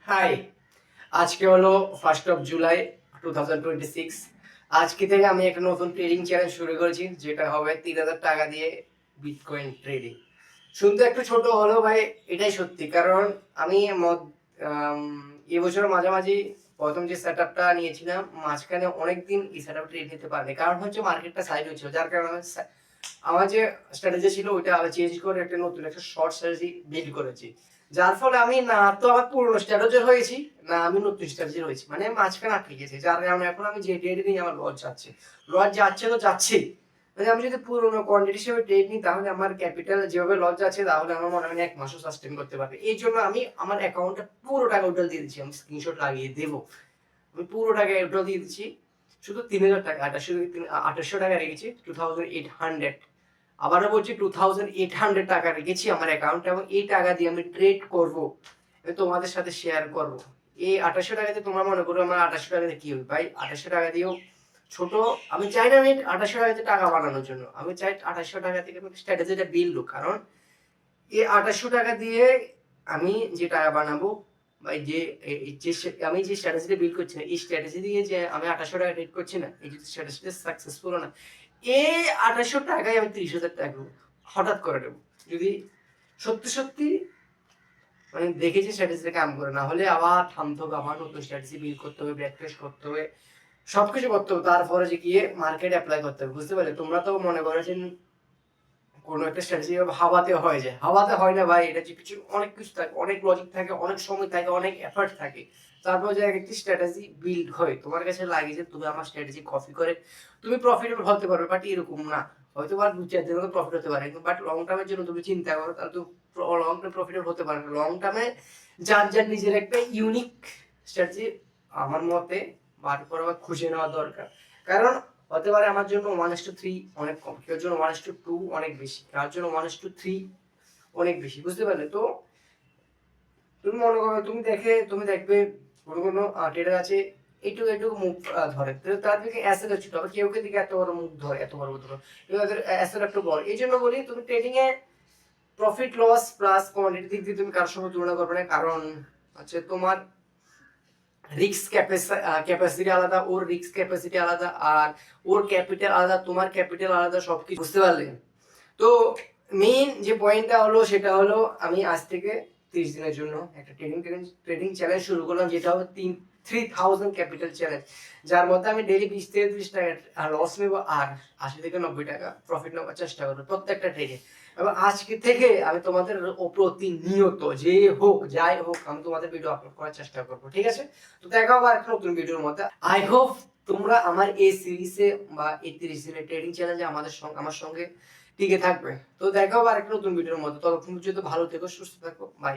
High, আজকে হলো 1 জুলাই 2026। আজকে থেকে আমি একটা নতুন ট্রেডিং চ্যালেঞ্জ শুরু করেছি, যেটা হবে 3,000 টাকা দিয়ে বিটকয়েন ট্রেডিং। শুনতে একটু ছোট হলেও ভাই এটাই সত্যি, কারণ আমি এবছর মাঝামাঝি প্রথম যে সেট আপটা নিয়েছিলাম, মাঝখানে অনেকদিন এই সেট আপ ট্রেড নিতে পারিনি, কারণ হচ্ছে মার্কেটটা সাইড হচ্ছিল, যার কারণে আমার যে স্ট্র্যাটেজি ছিল ওইটা চেঞ্জ করে একটা নতুন একটা শর্ট স্ট্র্যাটেজি বিল্ড করেছি। যার ফলে আমি না তো আমার পুরনো স্ট্র্যাটেজি হয়েছি, না আমি নতুন স্ট্র্যাটেজি হয়েছি, মানে মাঝখানে আটকে গেছি। যার কারণে এখন আমি যে ট্রেড নিই আমার লস যাচ্ছে, লস যাচ্ছে তো যাচ্ছে। মানে আমি যদি পুরনো কোয়ান্টিটি হিসেবে ট্রেড নিই, তাহলে আমার ক্যাপিটাল যেভাবে লস যাচ্ছে, তাহলে আমার মনে হয় না 1 মাসও সাস্টেন করতে পারবে। এই জন্য আমি আমার অ্যাকাউন্টে পুরো টাকা উইথড্র দিয়ে দিচ্ছি, আমি স্ক্রিনশট লাগিয়ে দেবো। আমি পুরো টাকা উইথড্র দিয়ে দিচ্ছি, শুধু 3,000 টাকা, 2800 টাকা রেখেছি, 2,800। আবারও বলছি 2,800 টাকা রেখেছি আমার অ্যাকাউন্টে, এবং এই টাকা দিয়ে আমি ট্রেড করব, তোমাদের সাথে শেয়ার করব। এই 2800 টাকাতে তোমরা মনে করো আমার 2800 টাকাতে কি হবে ভাই? 2800 টাকা দিয়েও ছোট, আমি চাই না আমি 2800 টাকাতে টাকা বানানোর জন্য, আমি চাই 2800 টাকা থেকে আমি স্ট্র্যাটেজিটা বিল্ড, কারণ এই 2800 টাকা দিয়ে আমি যে টাকা বানাবো, বা আমি যে স্ট্র্যাটেজিটা বিল্ড করছি না, এই স্ট্র্যাটেজি দিয়ে যে আমি 2800 টাকা ট্রেড করছি না, এই যে স্ট্র্যাটেজিটা সাকসেসফুল না, এই 2800 টাকায় আমি 30,000 টাকা হঠাৎ করে দেবো, যদি সত্যি সত্যি মানে দেখেছি স্ট্র্যাটেজিটা কাম করে। না হলে আবার থামতে হবে, আবার নতুন স্ট্র্যাটেজি বিল্ড করতে হবে, প্র্যাকটিস করতে হবে, সবকিছু করতে হবে, তারপরে যে গিয়ে মার্কেট অ্যাপ্লাই করতে হবে। বুঝতে পারলে? তোমরা তো মনে করেছেন কোনো একটা স্ট্র্যাটেজি হাওয়াতে হয়ে যায়, হাওয়াতে হয় না ভাই। এটা যে কিছু অনেক কিছু থাকে, অনেক লজিক থাকে, অনেক সময় থাকে, অনেক এফর্ট থাকে, তারপর যে একটি স্ট্র্যাটেজি বিল্ড হয়। তোমার কাছে লাগে যে তুমি আমার স্ট্র্যাটেজি কপি করে তুমি প্রফিটেবল হতে পারবে, বাট এরকম না। হয়তো বা 2-4 দিনের মতো প্রফিট হতে পারে, বাট লং টার্মের জন্য তুমি চিন্তা করো, তাহলে তো লং টার্ম প্রফিটেবল হতে পারে না। লং টার্মে যার যার নিজের একটা ইউনিক স্ট্র্যাটেজি আমার মতে বার করা বা খুঁজে নেওয়া দরকার। কারণ হতে পারে আমার জন্য 1:3 অনেক কম, কেউ জন্য 1:2 অনেক বেশি, কার জন্য 1:3 অনেক বেশি। বুঝতে পারলে? তো তুমি মনে করো, তুমি দেখবে কোনো কোনো ট্রেডার আছে, একটু একটু মুখ ধরে, তো তার দিকে অ্যাসেট ছোট, আবার কেউ কেউ দিকে এত বড় মুখ ধরে, এত বড় ধরে, তাদের অ্যাসেট একটু বড়। এই জন্য বলি, তুমি ট্রেডিং এ প্রফিট লস প্লাস কোয়ান্টিটি দিক দিয়ে তুমি কারোর সঙ্গে তুলনা করবে না, কারণ হচ্ছে তোমার রিস্ক ক্যাপাসিটি আলাদা, ওর রিস্ক ক্যাপাসিটি আলাদা, আর ওর ক্যাপিটাল আলাদা, তোমার ক্যাপিটাল আলাদা, সবকিছু। বুঝতে পারলে? তো মেইন যে পয়েন্টটা হলো সেটা হলো, আমি আজ থেকে 30 দিনের জন্য একটা ট্রেডিং চ্যালেঞ্জ শুরু করলাম, যেটা হলো 3,000 ক্যাপিটাল চ্যালেঞ্জ, যার মধ্যে আমি ডেইলি 20 থেকে 30 টাকা লস নেবো, আর 80 থেকে 90 টাকা প্রফিট নেওয়ার চেষ্টা করবো প্রত্যেকটা ট্রেডে। এবং আজকে থেকে আমি তোমাদের প্রতিনিয়ত যে হোক যাই হোক, আমি তোমাদের ভিডিও আপলোড করার চেষ্টা করবো, ঠিক আছে? তো দেখা হবে একটা নতুন ভিডিওর মধ্যে। আই হোপ তোমরা আমার এই সিরিজে বা এই 30 দিনের ট্রেডিং চ্যালেঞ্জে আমার সঙ্গে টিকে থাকবে। তো দেখা হবে আরেকটা নতুন ভিডিওর মধ্যে। ততক্ষণ পর্যন্ত ভালো থেকো, সুস্থ থাকো, বাই।